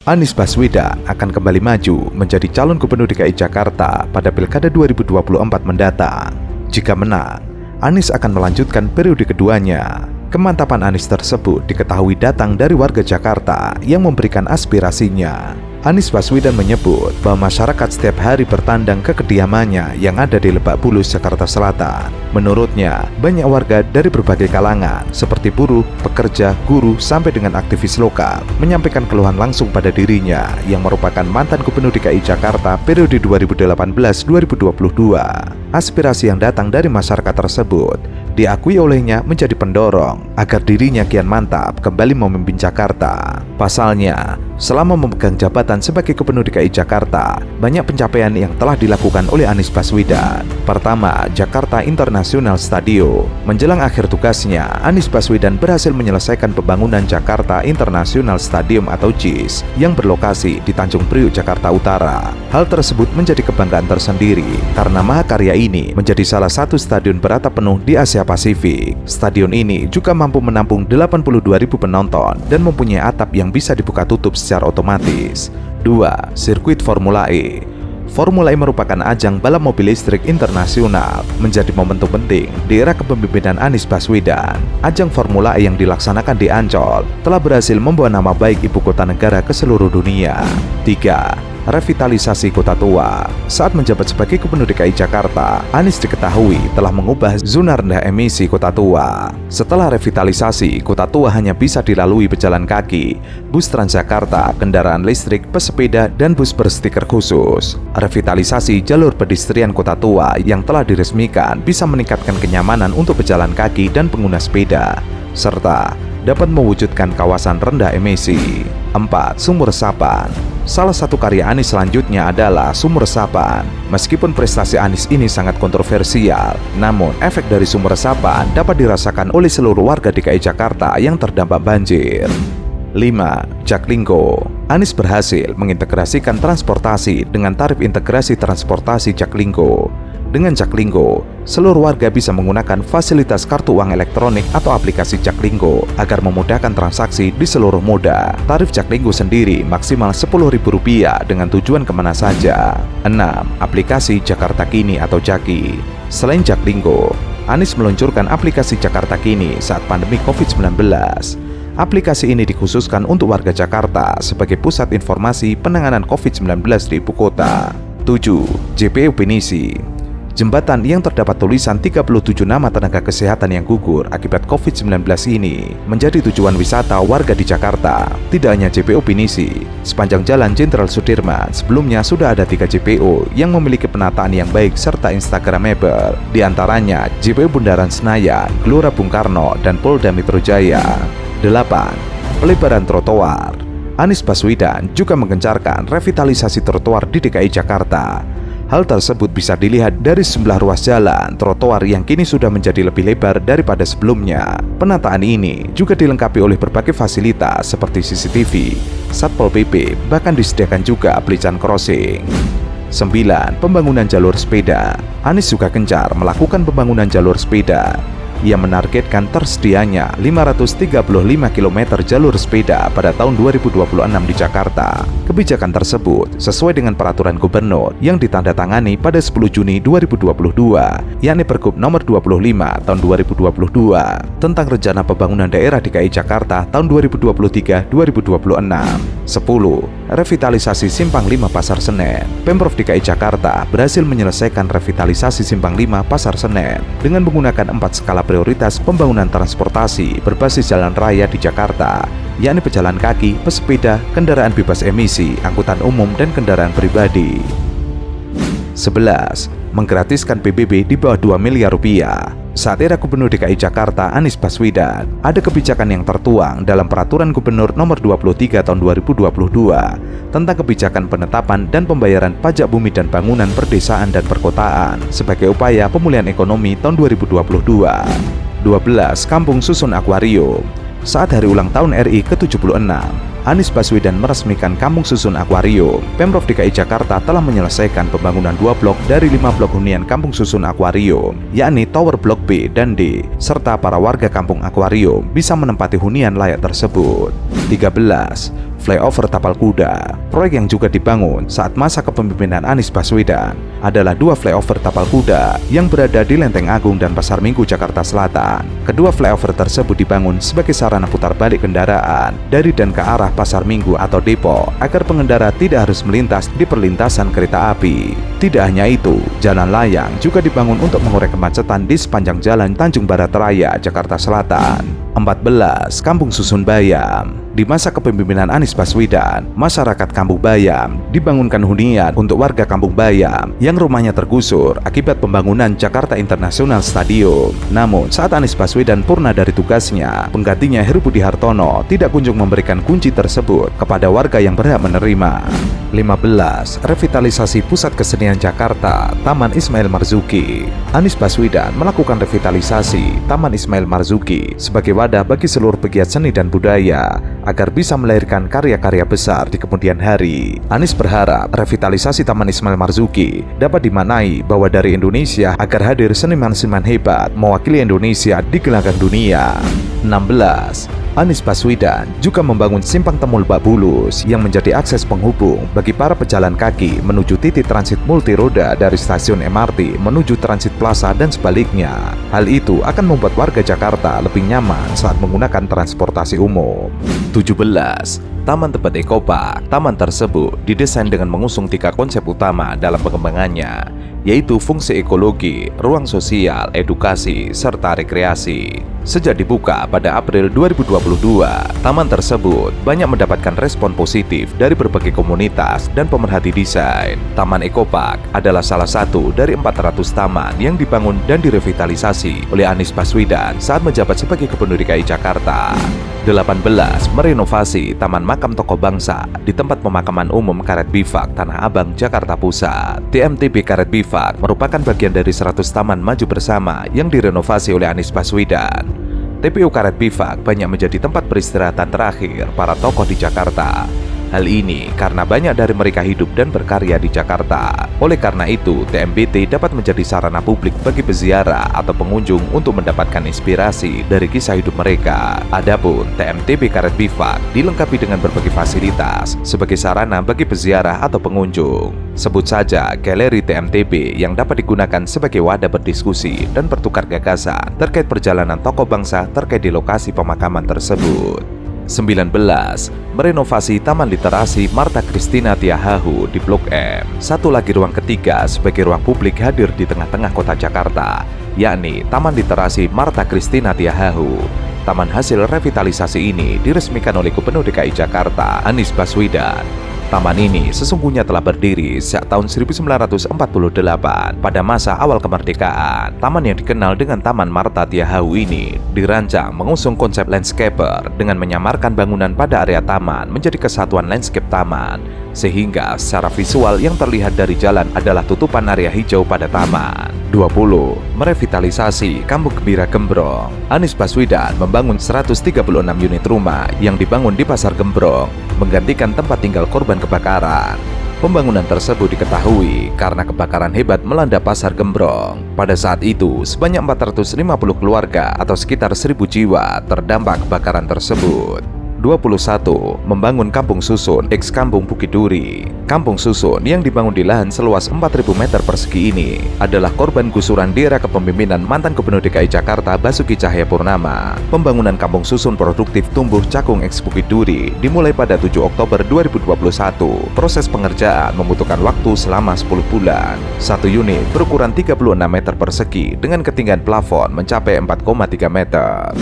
Anies Baswedan akan kembali maju menjadi calon gubernur DKI Jakarta pada Pilkada 2024 mendatang. Jika menang, Anies akan melanjutkan periode keduanya. Kemantapan Anies tersebut diketahui datang dari warga Jakarta yang memberikan aspirasinya. Anies Baswedan menyebut bahwa masyarakat setiap hari bertandang ke kediamannya yang ada di Lebak Bulus, Jakarta Selatan. Menurutnya, banyak warga dari berbagai kalangan seperti buruh, pekerja, guru, sampai dengan aktivis lokal menyampaikan keluhan langsung pada dirinya yang merupakan mantan gubernur DKI Jakarta periode 2018-2022. Aspirasi yang datang dari masyarakat tersebut diakui olehnya menjadi pendorong agar dirinya kian mantap kembali memimpin Jakarta. Pasalnya, selama memegang jabatan sebagai gubernur DKI Jakarta, banyak pencapaian yang telah dilakukan oleh Anies Baswedan. Pertama, Jakarta International Stadium. Menjelang akhir tugasnya, Anies Baswedan berhasil menyelesaikan pembangunan Jakarta International Stadium atau JIS yang berlokasi di Tanjung Priuk, Jakarta Utara. Hal tersebut menjadi kebanggaan tersendiri karena mahakarya ini menjadi salah satu stadion beratap penuh di Asia Pasifik. Stadion ini juga mampu menampung 82.000 penonton dan mempunyai atap yang bisa dibuka tutup secara otomatis. 2. Sirkuit Formula E. Formula E merupakan ajang balap mobil listrik internasional, menjadi momentum penting di era kepemimpinan Anies Baswedan. Ajang Formula E yang dilaksanakan di Ancol telah berhasil membawa nama baik ibu kota negara ke seluruh dunia. 3. Revitalisasi Kota Tua. Saat menjabat sebagai gubernur DKI Jakarta, Anies diketahui telah mengubah zona rendah emisi Kota Tua. Setelah revitalisasi, Kota Tua hanya bisa dilalui pejalan kaki, bus Transjakarta, kendaraan listrik, pesepeda, dan bus berstiker khusus. Revitalisasi jalur pedestrian Kota Tua yang telah diresmikan bisa meningkatkan kenyamanan untuk pejalan kaki dan pengguna sepeda, serta dapat mewujudkan kawasan rendah emisi. 4. Sumur resapan. Salah satu karya Anies selanjutnya adalah Sumur Resapan. Meskipun prestasi Anies ini sangat kontroversial, namun efek dari sumur resapan dapat dirasakan oleh seluruh warga DKI Jakarta yang terdampak banjir. 5. Jaklingko. Anies berhasil mengintegrasikan transportasi dengan tarif integrasi transportasi Jaklingko. Dengan Jaklingko, seluruh warga bisa menggunakan fasilitas kartu uang elektronik atau aplikasi Jaklingko agar memudahkan transaksi di seluruh moda. Tarif Jaklingko sendiri maksimal Rp10.000 dengan tujuan kemana saja. 6. Aplikasi Jakarta Kini atau Jaki. Selain Jaklingko, Anies meluncurkan aplikasi Jakarta Kini saat pandemi COVID-19. Aplikasi ini dikhususkan untuk warga Jakarta sebagai pusat informasi penanganan COVID-19 di ibu kota. 7. JPU Pinisi. Jembatan yang terdapat tulisan 37 nama tenaga kesehatan yang gugur akibat COVID-19 ini menjadi tujuan wisata warga di Jakarta. Tidak hanya JPO Pinisi, sepanjang Jalan Jenderal Sudirman sebelumnya sudah ada 3 JPO yang memiliki penataan yang baik serta Instagramable. Di antaranya JPO Bundaran Senayan, Gelora Bung Karno, dan Polda Metro Jaya. 8. Pelebaran trotoar. Anies Baswedan juga menggencarkan revitalisasi trotoar di DKI Jakarta. Hal tersebut bisa dilihat dari sejumlah ruas jalan trotoar yang kini sudah menjadi lebih lebar daripada sebelumnya. Penataan ini juga dilengkapi oleh berbagai fasilitas seperti CCTV, Satpol PP, bahkan disediakan juga pelican crossing. 9. Pembangunan jalur sepeda. Anies juga gencar melakukan pembangunan jalur sepeda. Ia menargetkan tersedianya 535 km jalur sepeda pada tahun 2026 di Jakarta. Kebijakan tersebut sesuai dengan peraturan gubernur yang ditandatangani pada 10 Juni 2022, yakni Pergub nomor 25 tahun 2022 tentang rencana pembangunan daerah DKI Jakarta tahun 2023-2026. 10. Revitalisasi Simpang 5 Pasar Senen. Pemprov DKI Jakarta berhasil menyelesaikan revitalisasi Simpang 5 Pasar Senen dengan menggunakan 4 skala prioritas pembangunan transportasi berbasis jalan raya di Jakarta, yakni pejalan kaki, pesepeda, kendaraan bebas emisi, angkutan umum, dan kendaraan pribadi. 11. Menggratiskan PBB di bawah Rp2 miliar. Saat era Gubernur DKI Jakarta Anies Baswedan, ada kebijakan yang tertuang dalam Peraturan Gubernur Nomor 23 Tahun 2022 tentang kebijakan penetapan dan pembayaran pajak bumi dan bangunan perdesaan dan perkotaan sebagai upaya pemulihan ekonomi tahun 2022. 12. Kampung Susun Akuarium. Saat hari ulang tahun RI ke-76, Anies Baswedan meresmikan Kampung Susun Akuarium. Pemprov DKI Jakarta telah menyelesaikan pembangunan 2 blok dari 5 blok hunian Kampung Susun Akuarium, yakni Tower Blok B dan D, serta para warga Kampung Akuarium bisa menempati hunian layak tersebut. 13. Flyover Tapal Kuda. Proyek yang juga dibangun saat masa kepemimpinan Anies Baswedan adalah 2 flyover Tapal Kuda yang berada di Lenteng Agung dan Pasar Minggu, Jakarta Selatan. Kedua flyover tersebut dibangun sebagai sarana putar balik kendaraan dari dan ke arah Pasar Minggu atau Depok agar pengendara tidak harus melintas di perlintasan kereta api. Tidak hanya itu, jalan layang juga dibangun untuk mengurai kemacetan di sepanjang jalan Tanjung Barat Raya, Jakarta Selatan. 14. Kampung Susun Bayam. Di masa kepemimpinan Anies Baswedan, masyarakat Kampung Bayam dibangunkan hunian untuk warga Kampung Bayam yang rumahnya tergusur akibat pembangunan Jakarta International Stadium. Namun, saat Anies Baswedan purna dari tugasnya, penggantinya Heru Budi Hartono tidak kunjung memberikan kunci tersebut kepada warga yang berhak menerima. 15. Revitalisasi Pusat Kesenian Jakarta, Taman Ismail Marzuki. Anies Baswedan melakukan revitalisasi Taman Ismail Marzuki sebagai wadah bagi seluruh pegiat seni dan budaya agar bisa melahirkan karya-karya besar di kemudian hari. Anies berharap revitalisasi Taman Ismail Marzuki dapat dimaknai bahwa dari Indonesia agar hadir seniman-seniman hebat mewakili Indonesia di gelanggang dunia. 16. Anies Baswedan juga membangun Simpang Temu Lebak Bulus yang menjadi akses penghubung bagi para pejalan kaki menuju titik transit multiroda dari stasiun MRT menuju Transit Plaza dan sebaliknya. Hal itu akan membuat warga Jakarta lebih nyaman saat menggunakan transportasi umum. 17. Taman Tebet Eco Park. Taman tersebut didesain dengan mengusung 3 konsep utama dalam pengembangannya, yaitu fungsi ekologi, ruang sosial, edukasi, serta rekreasi. Sejak dibuka pada April 2022, taman tersebut banyak mendapatkan respon positif dari berbagai komunitas dan pemerhati desain. Taman Eco Park adalah salah satu dari 400 taman yang dibangun dan direvitalisasi oleh Anies Baswedan saat menjabat sebagai Gubernur DKI Jakarta. 18. Merenovasi Taman Makam Tokoh Bangsa di tempat pemakaman umum Karet Bifak, Tanah Abang, Jakarta Pusat. TMTB Karet Bifak merupakan bagian dari 100 taman maju bersama yang direnovasi oleh Anies Baswedan. TPU Karet Bifak banyak menjadi tempat peristirahatan terakhir para tokoh di Jakarta. Hal ini karena banyak dari mereka hidup dan berkarya di Jakarta. Oleh karena itu, TMBT dapat menjadi sarana publik bagi peziarah atau pengunjung untuk mendapatkan inspirasi dari kisah hidup mereka. Adapun TMTB Karet Bifak dilengkapi dengan berbagai fasilitas sebagai sarana bagi peziarah atau pengunjung. Sebut saja galeri TMTB yang dapat digunakan sebagai wadah berdiskusi dan bertukar gagasan terkait perjalanan tokoh bangsa terkait di lokasi pemakaman tersebut. 19. Merenovasi Taman Literasi Martha Christina Tiahahu di Blok M. Satu lagi ruang ketiga sebagai ruang publik hadir di tengah-tengah kota Jakarta, yakni Taman Literasi Martha Christina Tiahahu. Taman hasil revitalisasi ini diresmikan oleh Gubernur DKI Jakarta, Anies Baswedan. Taman ini sesungguhnya telah berdiri sejak tahun 1948 pada masa awal kemerdekaan. Taman yang dikenal dengan Taman Martha Tiahahu ini dirancang mengusung konsep landscaper dengan menyamarkan bangunan pada area taman menjadi kesatuan landscape taman, sehingga secara visual yang terlihat dari jalan adalah tutupan area hijau pada taman. 20. Merevitalisasi Kampung Gembira Gembrong. Anies Baswedan membangun 136 unit rumah yang dibangun di Pasar Gembrong, menggantikan tempat tinggal korban kebakaran. Pembangunan tersebut diketahui karena kebakaran hebat melanda Pasar Gembrong. Pada saat itu, sebanyak 450 keluarga atau sekitar 1.000 jiwa terdampak kebakaran tersebut. 21. Membangun Kampung Susun ex Kampung Bukit Duri. Kampung Susun yang dibangun di lahan seluas 4.000 meter persegi ini adalah korban gusuran di era kepemimpinan mantan Gubernur DKI Jakarta Basuki Cahayapurnama. Pembangunan Kampung Susun produktif tumbuh cakung ex Bukit Duri dimulai pada 7 Oktober 2021. Proses pengerjaan membutuhkan waktu selama 10 bulan. Satu unit berukuran 36 meter persegi dengan ketinggian plafon mencapai 4,3 meter.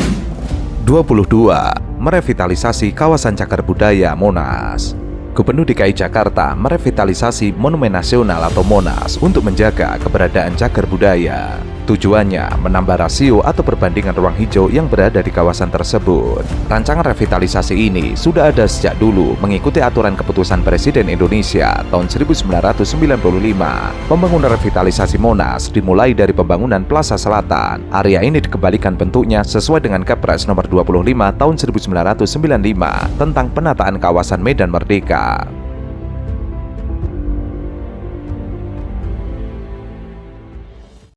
22. Merevitalisasi kawasan cagar budaya Monas. Gubernur DKI Jakarta merevitalisasi Monumen Nasional atau Monas untuk menjaga keberadaan cagar budaya. Tujuannya menambah rasio atau perbandingan ruang hijau yang berada di kawasan tersebut. Rancangan revitalisasi ini sudah ada sejak dulu mengikuti aturan keputusan Presiden Indonesia tahun 1995. Pembangunan revitalisasi Monas dimulai dari pembangunan Plaza Selatan. Area ini dikembalikan bentuknya sesuai dengan Kepres nomor 25 tahun 1995 tentang penataan kawasan Medan Merdeka.